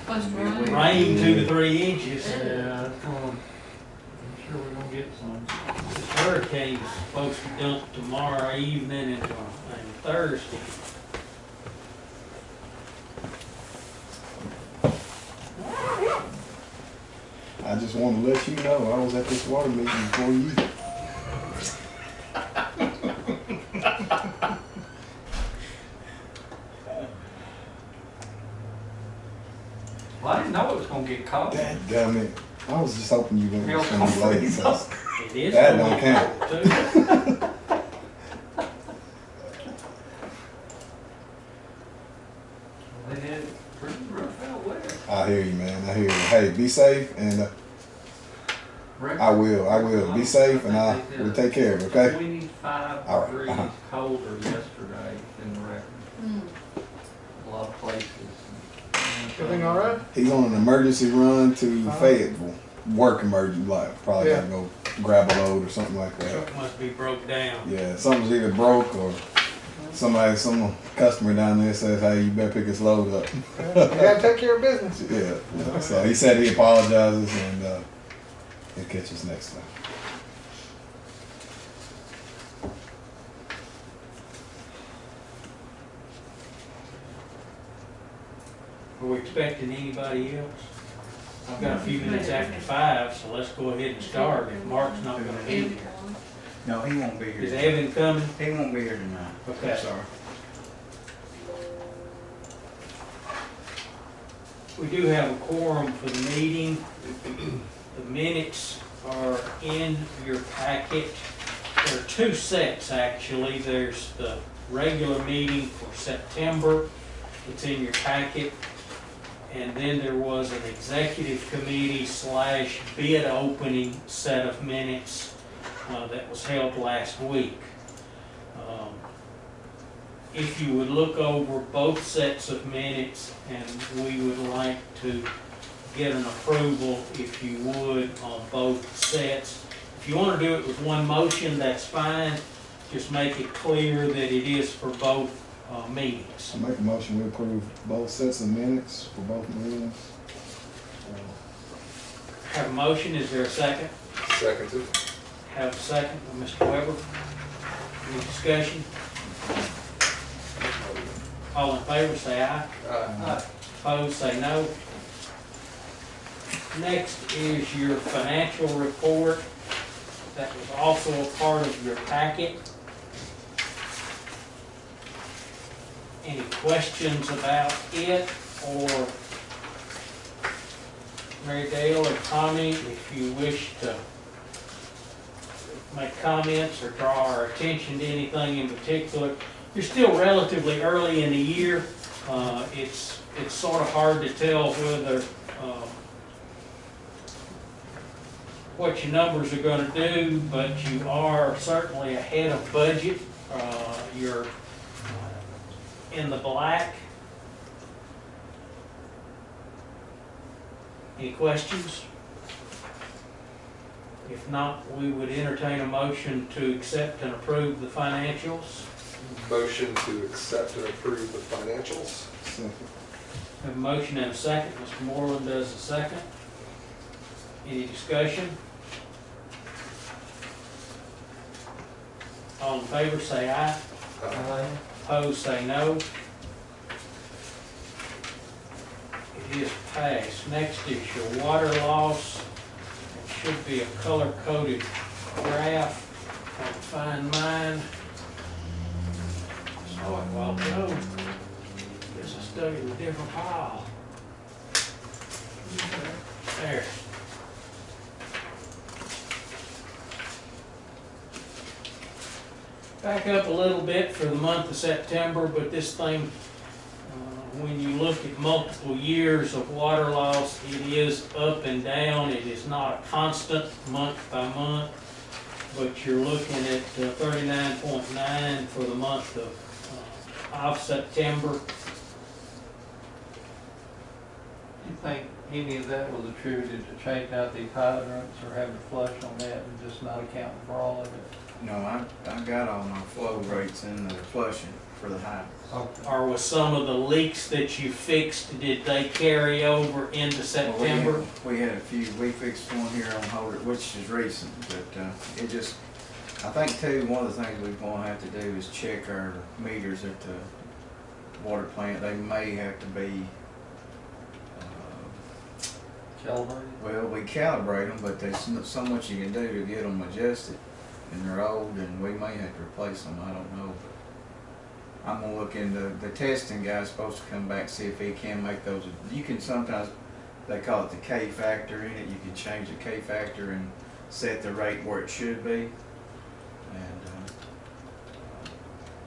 supposed to rain. Rain 2 to 3 inches. Yeah, that's going. I'm sure we're gonna get some. This hurricane's supposed to dump tomorrow evening and Thursday. I just want to let you know I was at this water meeting before you. Well, I didn't know it was gonna get cold. Dadgummit. I was just hoping you Real weren't going to be late. freeze So up. It is. that going don't count. cold, too. They had it pretty rough out west. I hear you, man. I hear you. Hey, be safe, and I will. Be safe, and we'll take care of it, okay? 25 All right, degrees uh-huh. colder yesterday than the record. Mm. A lot of places. Everything all right? He's on an emergency run to Fayetteville. Work emergency, like probably Yeah. gotta go grab a load or something like that. Truck must be broke down. Yeah, something's either broke or some customer down there says, hey, you better pick this load up. You gotta take care of business. Yeah. So he said he apologizes and he'll catch us next time. Are we expecting anybody else? I've got a few minutes after 5, so let's go ahead and start if Mark's not gonna be here. No, he won't be here. Is Evan coming? He won't be here tonight. Okay. I'm sorry. We do have a quorum for the meeting. The minutes are in your packet. There are 2 sets, actually. There's the regular meeting for September. It's in your packet. And then there was an executive committee / bid opening set of minutes that was held last week. If you would look over both sets of minutes, and we would like to get an approval, if you would, on both sets. If you want to do it with one motion, that's fine. Just make it clear that it is for both meetings. I make a motion we approve both sets of minutes for both meetings. Have a motion, is there a second? Second. Have a second from Mr. Weber. Any discussion? All in favor say aye. Opposed say no. Next is your financial report. That was also a part of your packet. Any questions about it, or Mary Dale or Tommy, if you wish to make comments or draw our attention to anything in particular? You're still relatively early in the year. It's sort of hard to tell whether what your numbers are going to do, but you are certainly ahead of budget. You're in the black. Any questions? If not, we would entertain a motion to accept and approve the financials. Motion to accept and approve the financials. Second. Have a motion and a second. Mr. Moreland does the second. Any discussion? All in favor say aye. Opposed say no. It is passed. Next is your water loss. It should be a color-coded graph. If I can find mine. Saw it a while ago. Guess I stuck it in a different pile. There. Back up a little bit for the month of September, but this thing, when you look at multiple years of water loss, it is up and down. It is not a constant month by month, but you're looking at 39.9 for the month of September. Do you think any of that was attributed to changing out these hydrants or having to flush on that and just not accounting for all of it? No, I got all my flow rates in the flushing. for the hydrants. Okay. Or was some of the leaks that you fixed, did they carry over into September? We had a few, we fixed one here on Holder, which is recent, but it just, I think too, one of the things we're gonna have to do is check our meters at the water plant. They may have to be, Calibrated? well, we calibrate them, but there's so much you can do to get them adjusted. And they're old and we may have to replace them, I don't know. But I'm gonna look into, the testing guy's supposed to come back, see if he can make those. You can sometimes, they call it the K factor in it, you can change the K factor and set the rate where it should be.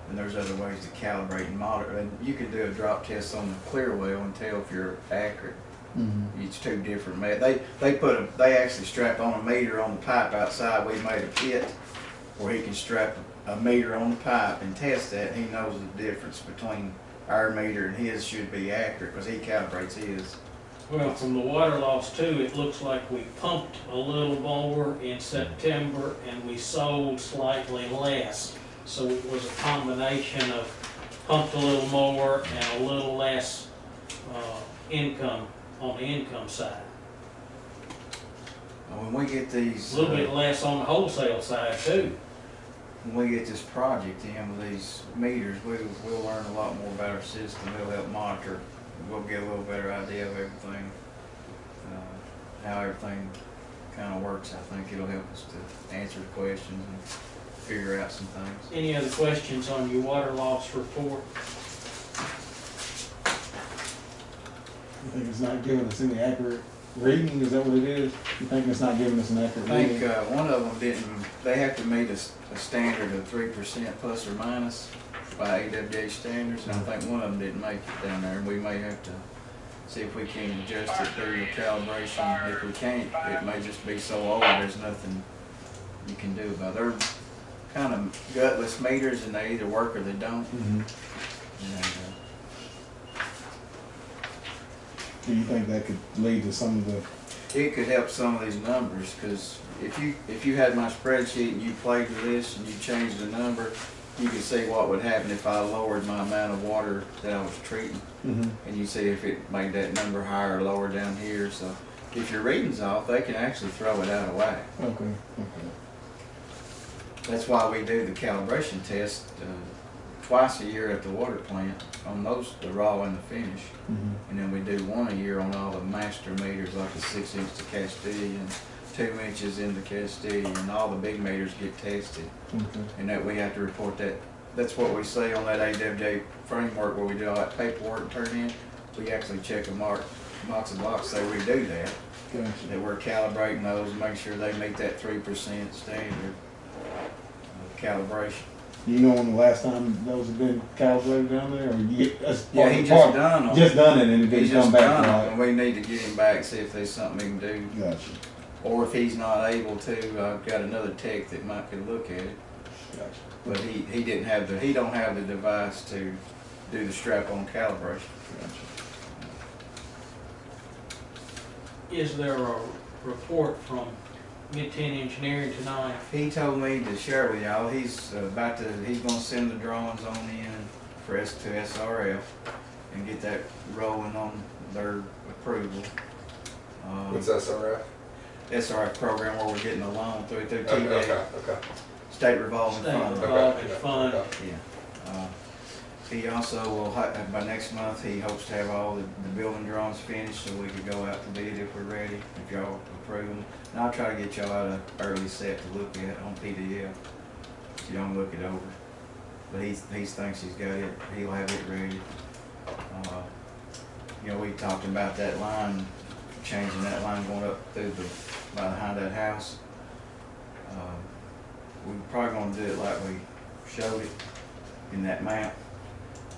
And there's other ways to calibrate and monitor. And you can do a drop test on the clear well and tell if you're accurate. It's two different they actually strap on a meter on the pipe outside. We made a kit where he can strap a meter on the pipe and test that. He knows the difference between our meter and his should be accurate because he calibrates his. Well, from the water loss too, it looks like we pumped a little more in September and we sold slightly less. So it was a combination of pumped a little more and a little less income on the income side. When we get these, A little bit less on the wholesale side too. when we get this project in with these meters, we'll learn a lot more about our system. It'll help monitor. We'll get a little better idea of everything, how everything kind of works. I think it'll help us to answer questions and figure out some things. Any other questions on your water loss report? You think it's not giving us any accurate reading? Is that what it is? You think it's not giving us an accurate I think reading? one of them didn't, they have to meet a standard of 3% plus or minus by AWA standards, and I think one of them didn't make it down there, and we may have to see if we can adjust it through the calibration. If we can't, it may just be so old, there's nothing you can do about it. They're kind of gutless meters, and they either work or they don't. And, Do you think that could lead to some of the? it could help some of these numbers, because if you had my spreadsheet and you played with this and you changed the number, you could see what would happen if I lowered my amount of water that I was treating. And you see if it made that number higher or lower down here. So if your reading's off, they can actually throw it out of whack. Okay. That's why we do the calibration test twice a year at the water plant on those, the raw and the finish. And then we do one a year on all the master meters, like the 6-inch to Castilian, 2 inches into Castilian, and all the big meters get tested. And that we have to report that. That's what we say on that AWA framework where we do all that paperwork turn in. We actually check a box of blocks, say we do that. Gotcha. That we're calibrating those and make sure they meet that 3% standard calibration. You know when the last time those have been calibrated down there, or you get us? Yeah, he just done them. Just done it, and it He's didn't come just back. done them, Right. and we need to get him back, see if there's something he can do. Gotcha. Or if he's not able to, I've got another tech that might could look at it. Gotcha. But he didn't have he don't have the device to do the strap-on calibration. Gotcha. Is there a report from Mid-10 Engineering tonight? He told me to share with y'all. He's gonna send the drawings on in for us to SRF and get that rolling on their approval. What's SRF? SRF program where we're getting a loan through Okay, TDA, okay. State Revolving State Fund. Revolving Okay, Fund. okay. Yeah. He also will, by next month, he hopes to have all the building drawings finished so we could go out to bid if we're ready, if y'all approve them. And I'll try to get y'all out an early set to look at on PDF, so y'all can look it over. But he thinks he's got it, he'll have it ready. You know, we talked about that line, changing that line going up through behind that house. We're probably gonna do it like we showed it in that map.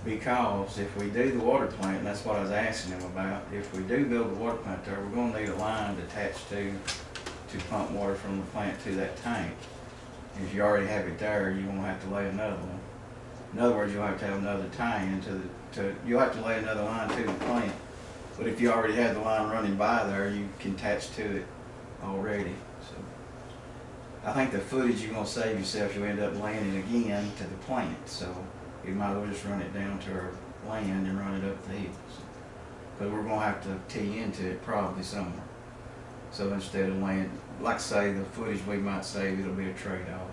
Because if we do the water plant, and that's what I was asking him about, if we do build the water plant there, we're gonna need a line attached to pump water from the plant to that tank. If you already have it there, you won't have to lay another one. In other words, you'll have to have another tie into you'll have to lay another line to the plant. But if you already have the line running by there, you can attach to it already. So I think the footage you're gonna save yourself, you'll end up laying it again to the plant. So you might as well just run it down to our land and run it up the hills. Because we're gonna have to tee into it probably somewhere. So instead of laying, like I say, the footage we might save, it'll be a trade-off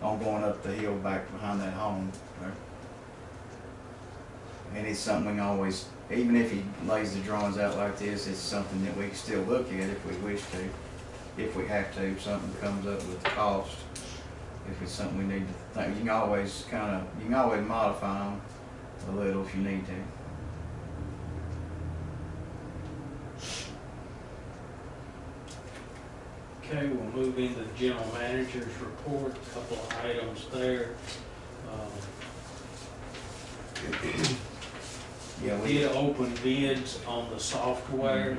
on going up the hill back behind that home. And it's something we can always, even if he lays the drawings out like this, it's something that we can still look at if we wish to, if we have to, if something comes up with the cost. If it's something we need to think, you can always modify them a little if you need to. Okay, we'll move into the general manager's report, a couple of items there. Yeah, We did open bids on the software.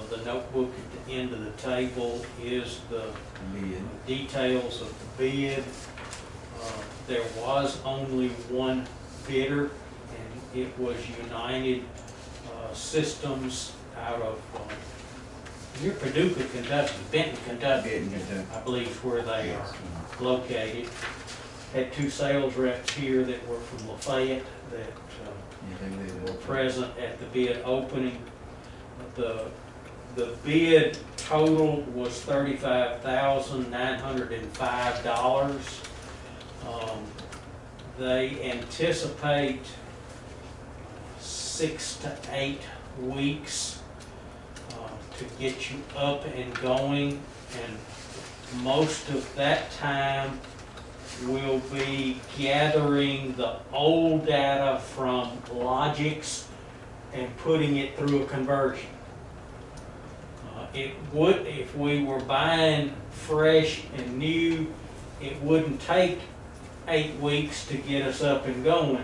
The notebook at the end of the table is the details of the bid. There was only one bidder, and it was United Systems out of near Paducah, Kentucky, Benton, Kentucky, I believe is where they are located. Had two sales reps here that were from Lafayette that were present at the bid opening. The bid total was $35,905. They anticipate 6 to 8 weeks to get you up and going, and most of that time will be gathering the old data from Logix and putting it through a conversion. It would, if we were buying fresh and new, it wouldn't take 8 weeks to get us up and going.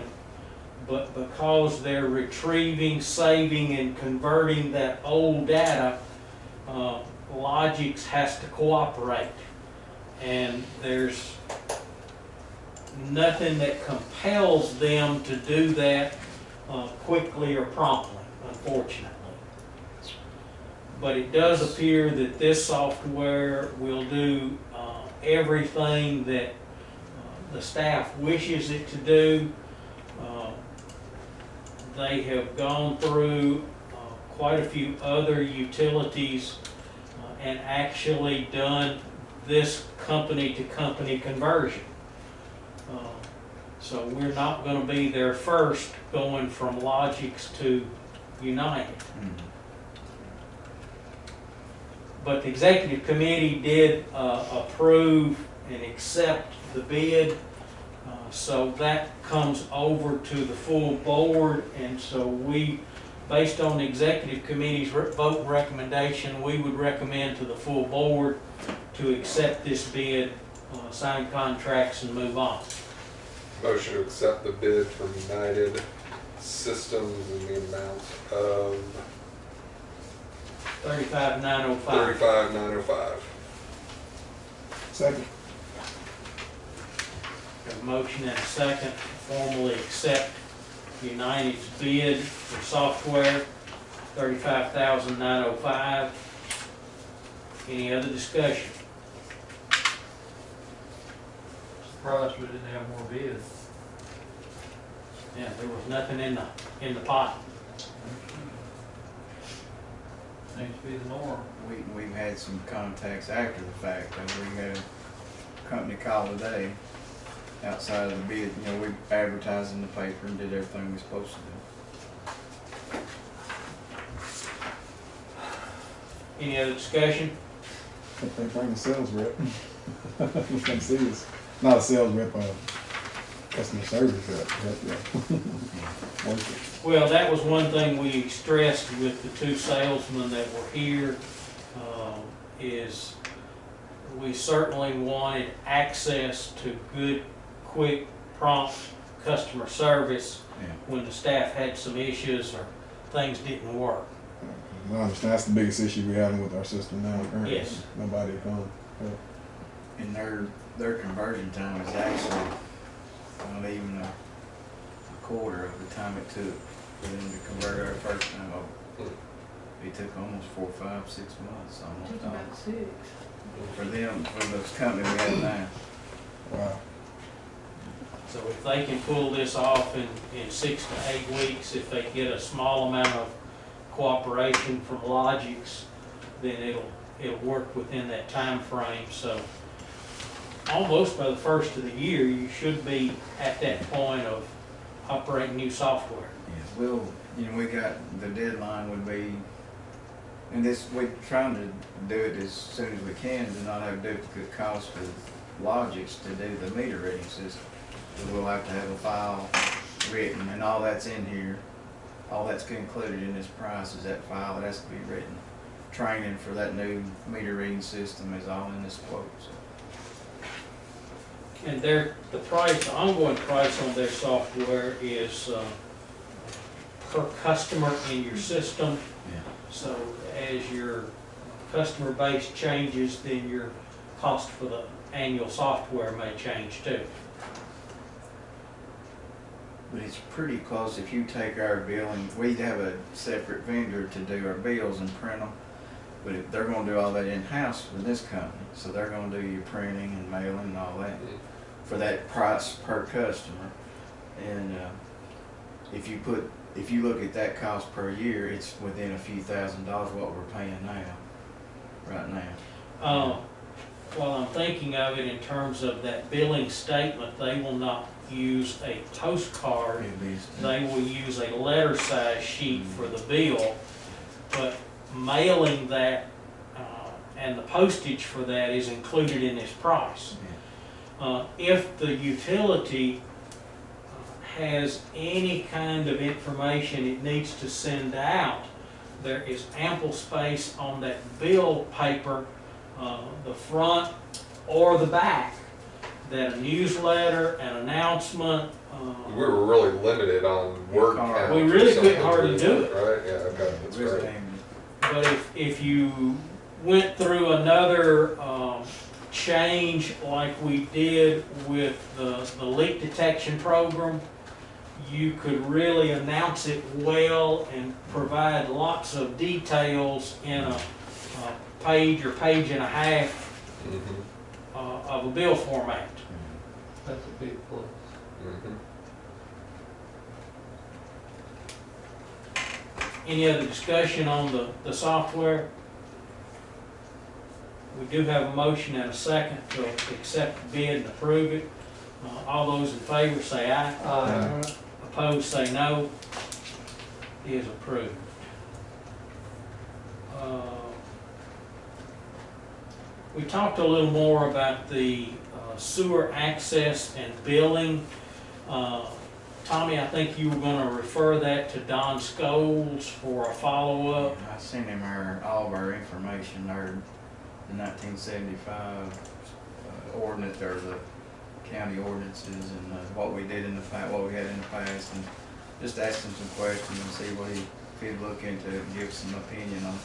But because they're retrieving, saving, and converting that old data, Logix has to cooperate. And there's nothing that compels them to do that quickly or promptly, unfortunately. But it does appear that this software will do everything that the staff wishes it to do. They have gone through quite a few other utilities and actually done this company-to-company conversion. So we're not going to be there first going from Logix to United. But the executive committee did approve and accept the bid. So that comes over to the full board, and so we, based on the executive committee's vote and recommendation, we would recommend to the full board to accept this bid, sign contracts, and move on. Motion to accept the bid from United Systems in the amount of $35,905. $35,905. Second. Got a motion and a second to formally accept United's bid for software, $35,905. Any other discussion? Surprised we didn't have more bids. Yeah, there was nothing in the pot. Seems to be the norm. We've had some contacts after the fact. We had a company call today outside of the bid. You know, we advertised in the paper and did everything we were supposed to do. Any other discussion? If they bring a sales rep, we can see this. Not a sales rep, customer service rep. Well, that was one thing we stressed with the two salesmen that were here, is we certainly wanted access to good, quick, prompt customer service when the staff had some issues or things didn't work. I understand that's the biggest issue we're having with our system now. Currently. Yes. Nobody come. And their conversion time is actually not even a quarter of the time it took for them to convert our first time over. It took almost 4, 5, 6 months almost. Took about 6. For them, for this company we have now. Wow. So So if they can pull this off in 6 to 8 weeks, if they get a small amount of cooperation from Logix, then it'll work within that time frame. So almost by the first of the year, you should be at that point of operating new software. Yeah, we'll, we got, the deadline would be, and this, we're trying to do it as soon as we can to not have duplicate costs with Logix to do the meter reading system. So we'll have to have a file written, and all that's in here, all that's included in this price is that file that has to be written. Training for that new meter reading system is all in this quote. So. And the ongoing price on their software is per customer in your system. Yeah. So as your customer base changes, then your cost for the annual software may change too. But it's pretty close. If you take our billing, we have a separate vendor to do our bills and print them. But if they're going to do all that in-house with this company, so they're going to do your printing and mailing and all that for that price per customer. And if you look at that cost per year, it's within a few $1,000s what we're paying right now. Well, I'm thinking of it in terms of that billing statement, they will not use a toast card. They will use a letter size sheet for the bill, but mailing that and the postage for that is included in this price. If the utility has any kind of information it needs to send out, there is ample space on that bill paper, the front or the back, that a newsletter, an announcement. We were really limited on word count. We really couldn't hardly do it. Right? Yeah, okay, that's right. But if you went through another change like we did with the leak detection program, you could really announce it well and provide lots of details in a page or page and a half of a bill format. That's a big plus. Any other discussion on the software? We do have a motion and a second to accept the bid and approve it. All those in favor say aye. Aye. Opposed say no. It is approved. We talked a little more about the sewer access and billing. Tommy, I think you were going to refer that to Don Scholes for a follow-up. I sent him all of our information, the 1975 ordinance, or the county ordinances, and what we did in the past, what we had in the past, and just asked him some questions and see what if he'd look into it and give some opinion on.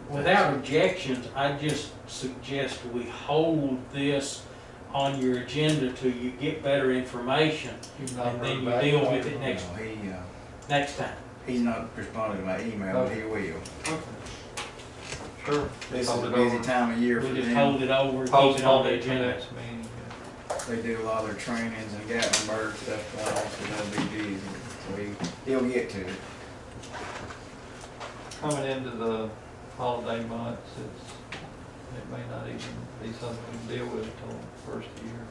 Without objections, I just suggest we hold this on your agenda till you get better information, and then you deal with it next time. He's not responding to my email, but he will. Sure. This is a busy time of year for We'll just them. hold it over and keep it on the agenda. Next meeting. They do a lot of their trainings and Gatlinburg stuff going on, so they'll be busy. So he'll get to it. Coming into the holiday months, it may not even be something we can deal with until the first of the year.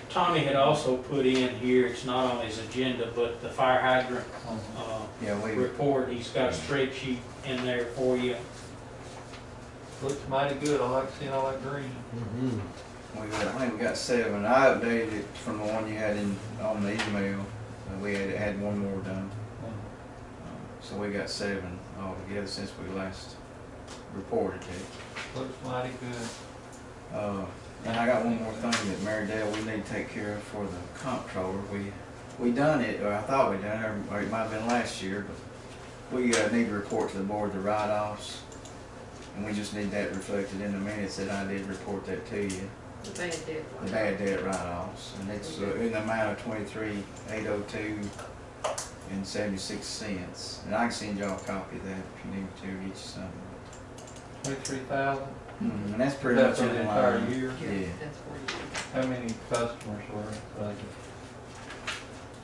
Tommy had also put in here, it's not on his agenda, but the fire hydrant report. He's got a spreadsheet in there for you. Looks mighty good. I like seeing all that green. I think we got 7. I updated it from the one you had on the email. We had one more done. So we got 7 altogether since we last reported it. Looks mighty good. And I got one more thing that Marydale we need to take care of for the comptroller. We done it, or I thought we done it, or it might have been last year, but we need to report to the board the write-offs. And we just need that reflected in the minutes that I did report that to you. The bad debt. The bad debt write-offs, and it's in the amount of $23,802 and 76 cents. And I can send y'all a copy of that if you need to, get you something. 23,000. And that's pretty much That's for in the entire line. year? Yeah. That's 40. How many customers were like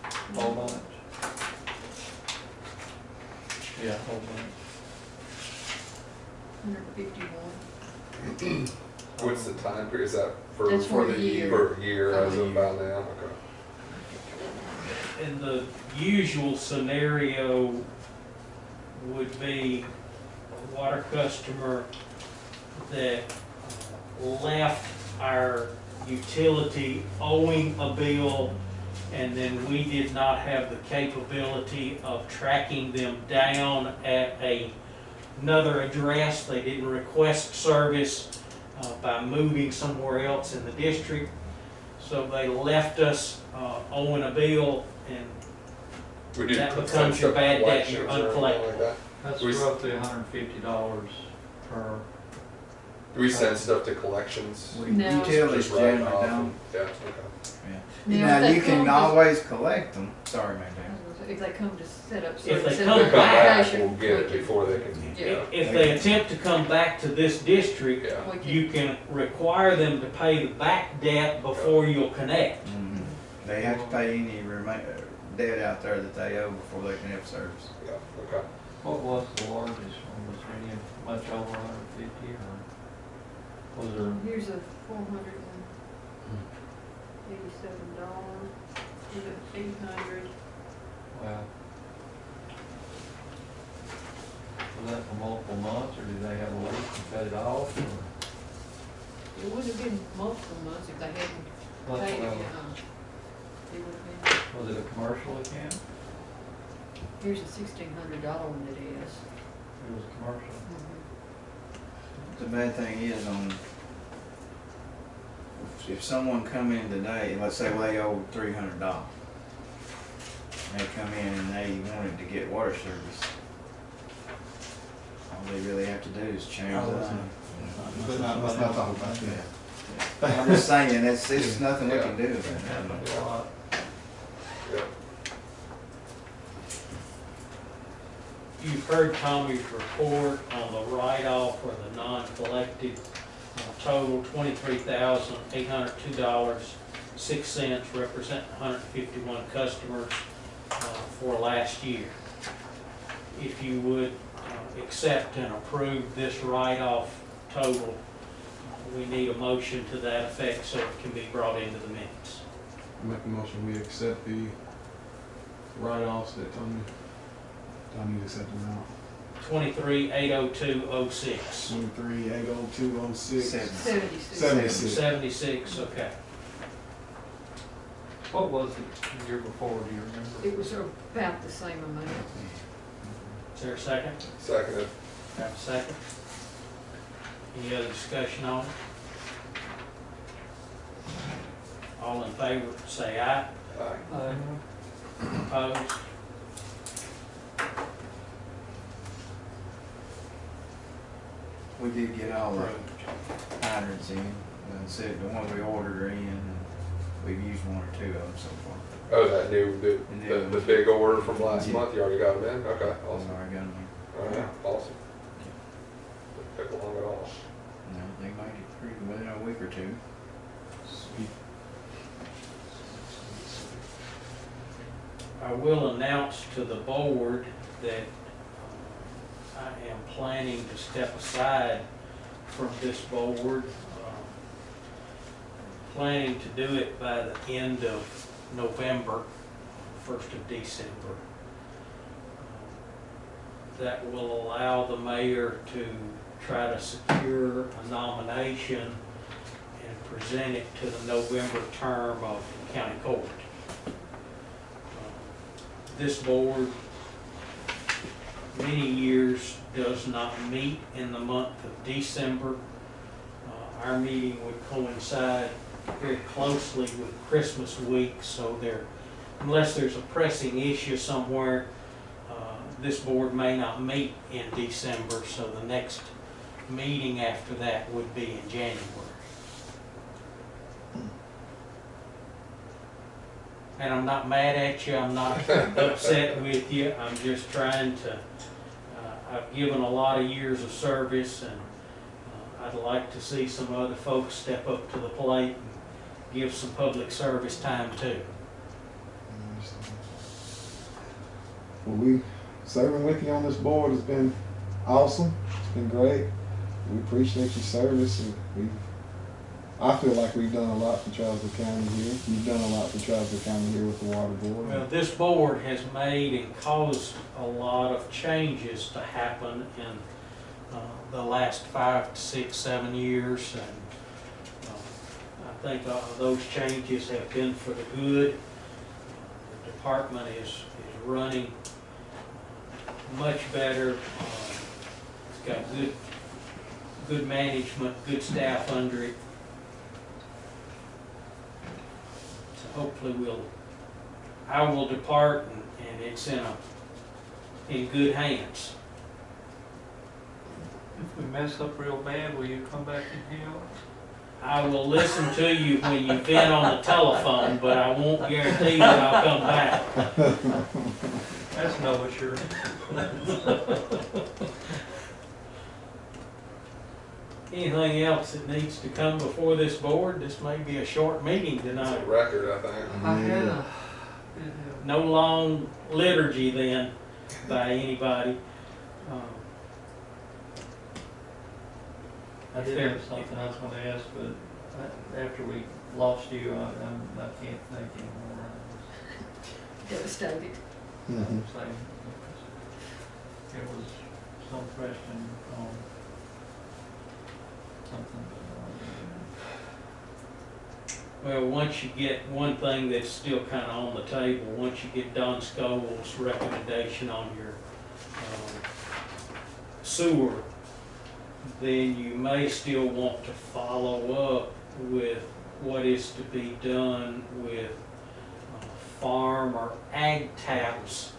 a whole bunch? Yeah, whole bunch. 151. What's the time period? Is that for, That's for for the the year. For a year For as the of year. about now? Okay. And the usual scenario would be a water customer that left our utility owing a bill, and then we did not have the capability of tracking them down at another address. They didn't request service by moving somewhere else in the district. So they left us owing a bill, and We do that send becomes your stuff bad to debt, you're collections or anything like uncollectible. that? That's We- roughly $150 per. Do we send stuff to collections? No. Utilities Just write it generally off don't. and- Yeah, okay. Now, Now, if they you can come to- always collect them. Sorry, Madam. If they come to set up If service. they at come the They come back, location, we'll get we it can- before they can, Yeah. yeah, If they attempt to come back to this district, yeah. we can- you can require them to pay the back debt before you'll connect. They have to pay any debt out there that they owe before they can have service. Yeah, okay. What was the largest one? Was there any much over 150 or was there? Here's a $487. Here's a 800. Wow. Was that for multiple months, or did they have a leak and cut it off? Or? It would have been multiple months if they hadn't What, paid it. It would have been. was it a commercial account? Here's a $1,600 one that is. It was commercial. The bad thing is if someone come in today, let's say they owe $300, they come in and they wanted to get water service, all they really have to do is change the line. Let's not talk about that. I'm just saying, it's nothing we can do about that. That's a lot. Yeah. You've heard Tommy's report on the write-off or the non-collected total, $23,802.06, representing 151 customers for last year. If you would accept and approve this write-off total, we need a motion to that effect so it can be brought into the minutes. Make a motion, we accept the write-offs that Tony accepted now. 23,802.06. 23,802.06. 76. 76. 76, okay. What was it the year before, do you remember? It was about the same amount. Is there a second? Seconded. Have a second? Any other discussion on it? All in favor, say aye. Aye. Opposed? We did get all the Approved. hydrants in, and said the ones we ordered are in, and we've used one or two of them so far. Oh, that new, the big order from last Yeah. month, you already got them in? Okay, That's awesome. all I got them All right, awesome. Didn't take long at all. in. No, they made it pretty within a week or two. Sweet. I will announce to the board that I am planning to step aside from this board. Planning to do it by the end of November, 1st of December. That will allow the mayor to try to secure a nomination and present it to the November term of county court. This board, many years, does not meet in the month of December. Our meeting would coincide very closely with Christmas week, so unless there's a pressing issue somewhere, this board may not meet in December, so the next meeting after that would be in January. And I'm not mad at you, I'm not upset with you, I'm just trying to, I've given a lot of years of service, and I'd like to see some other folks step up to the plate and give some public service time too. Well, we serving with you on this board has been awesome. It's been great. We appreciate your service, and I feel like we've done a lot for Trousdale County here. You've done a lot for Trousdale County here with the water board. Well, this board has made and caused a lot of changes to happen in the last 5 to 6, 7 years, and I think those changes have been for the good. The department is running much better. It's got good management, good staff under it. So hopefully I will depart and it's in good hands. If we mess up real bad, will you come back and help? I will listen to you when you vent on the telephone, but I won't guarantee that I'll come back. That's no assurance. Anything else that needs to come before this board? This may be a short meeting It's tonight. a record, I think. I had Yeah. No long liturgy then by anybody. I did have something I was gonna ask, but after we lost you, I can't think anymore. Devastated. Mhm. I'm saying, it was some question on something. Well, once you get one thing that's still kind of on the table, once you get Don Scoville's recommendation on your sewer, then you may still want to follow up with what is to be done with farm or ag taps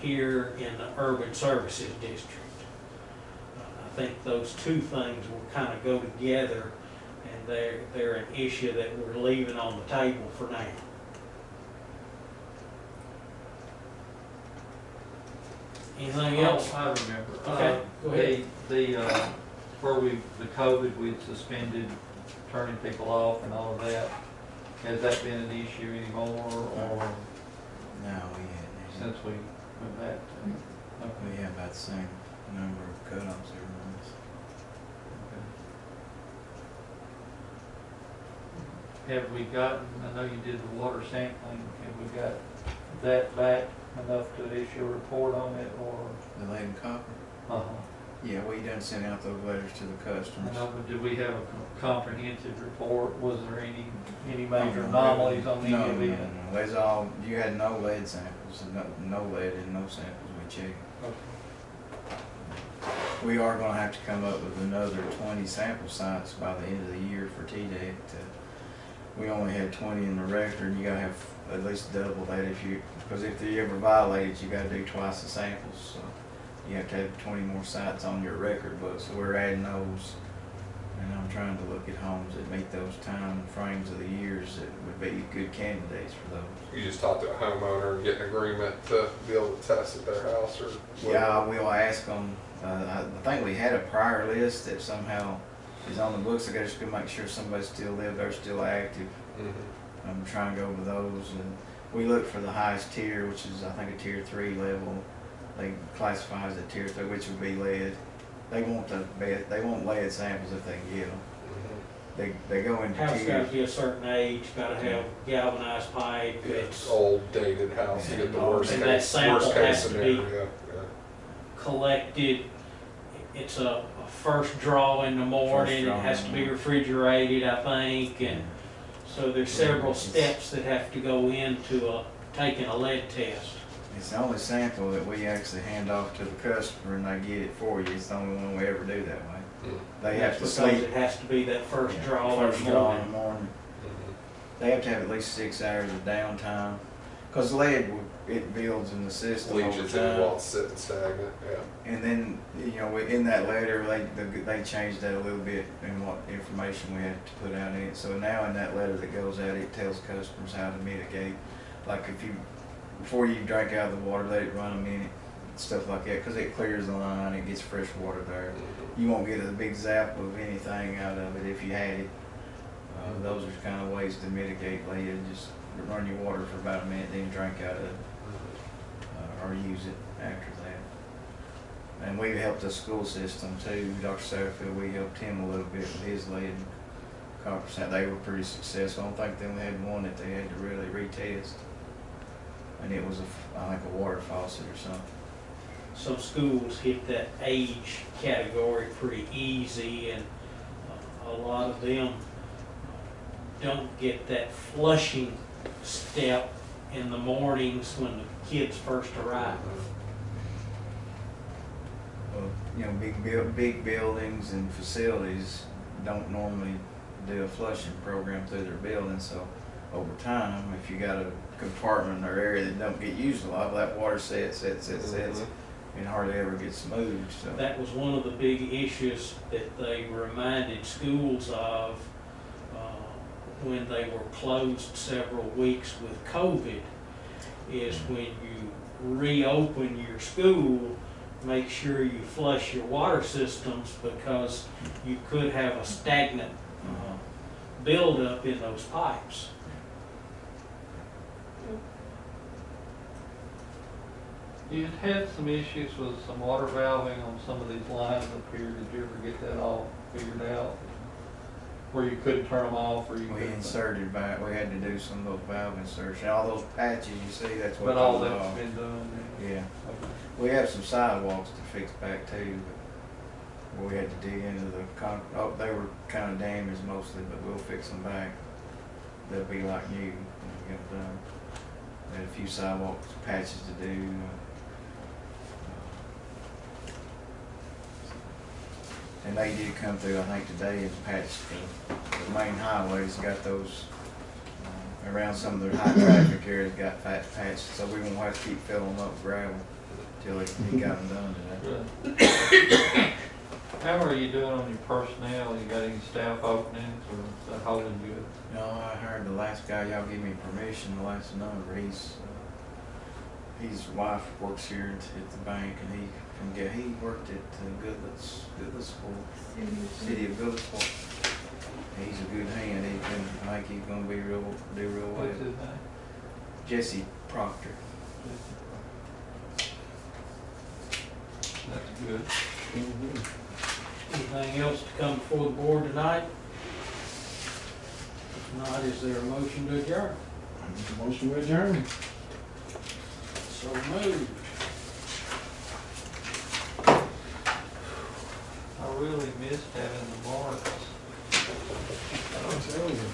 here in the urban services district. I think those two things will kind of go together, and they're an issue that we're leaving on the table for now. Anything else? I remember. Okay, go ahead. Where the COVID, we'd suspended turning people off and all of that. Has that been an issue anymore, or No, we hadn't. since we went back to? Okay. We have about the same number of cutoffs every month. Have we gotten, I know you did the water sampling, have we got that back enough to issue a report on it, or? The lead and copper? Uh-huh. Yeah, we done sent out those letters to the I customers. know, but did we have a comprehensive report? Was there any major anomalies on any No, of no, it? no. There's all, you had no lead samples, no lead in no samples we checked. Okay. We are gonna have to come up with another 20 sample sites by the end of the year for TDEC. We only had 20 in the record, you gotta have at least double that because if you ever violate it, you gotta do twice the samples. So you have to have 20 more sites on your record book, so we're adding those. And I'm trying to look at homes that meet those time frames of the years that would be good candidates for those. You just talk to a homeowner and get an agreement to be able to test at their house or whatever. Yeah, I will ask them. I think we had a prior list that somehow is on the books. I gotta just go make sure somebody still lives there, still active. Mhm. I'm trying to go over those, and we look for the highest tier, which is I think a tier 3 level. They classify as a tier 3, which would be lead. They want lead samples if they can get them. Mhm. They go into House tiers. gotta be a certain age, gotta have galvanized pipe, Yeah, it's old dated house, you get the And worst that case sample has to be- scenario. Yeah. collected. It's a first draw in the morning, it draw has in to the be morning. refrigerated, I think, and so there's several steps that have to go into taking a lead test. It's the only sample that we actually hand off to the customer and they get it for you. It's the only one we ever do that way. Mhm. They have That's to because sleep. it has to be that first Yeah, draw in first the draw in morning. the morning. Mhm. They have to have at least 6 hours of downtime. Cause lead, it builds in the system over Leaches in while time. it's sitting stagnant, yeah. And then, in that letter, they changed that a little bit in what information we had to put out in it. So now in that letter that goes out, it tells customers how to mitigate. Like before you drink out of the water, let it run a minute. stuff like that, cause it clears the line, it gets fresh water there. You won't get a big zap of anything out of it if you had it. Those are kind of ways to mitigate lead. Just run your water for about a minute, then drink out of it, or use it after that. And we helped the school system too. Dr. Satterfield, we helped him a little bit with his lead and copper percent. They were pretty successful. I don't think they only had one that they had to really retest. And it was, I think, a water faucet or something. Some schools hit that age category pretty easy, and a lot of them don't get that flushing step in the mornings when the kids first arrive. Well, you know, big buildings and facilities don't normally do a flushing program through their building, so over time, if you got a compartment or area that don't get used a lot, that water sets, and hardly ever gets moved. So That was one of the big issues that they reminded schools of when they were closed several weeks with COVID, is when you reopen your school, make sure you flush your water systems, because you could have a stagnant buildup in those pipes. You had some issues with some water valving on some of these lines up here. Did you ever get that all figured out? Where you couldn't turn them off, or you we couldn't? inserted back. We had to do some of those valve insertion. All those patches you see, that's what. But all those that's are. been done. Yeah. Okay. We have some sidewalks to fix back too, but we had to dig into the they were kind of damaged mostly, but we'll fix them back. They'll be like new when we get them done. We had a few sidewalk patches to do. And they did come through, I think, today and patch the main highways, got those around some of the high traffic areas got patched, so we won't have to keep filling them up with gravel till he got them done today. Good. How are you doing on your personnel? You got any staff openings, or is that holding good? No, I heard the last guy, y'all give me permission, the last number, his wife works here at the bank, and he worked at Goodlettsville, city of Goodlettsville. He's a good hand. I think he's gonna do real well. What's his name? Jesse Proctor. That's good. Anything else to come before the board tonight? If not, is there a motion to adjourn? Motion to adjourn. So moved. I really missed having the marks. I'll tell you.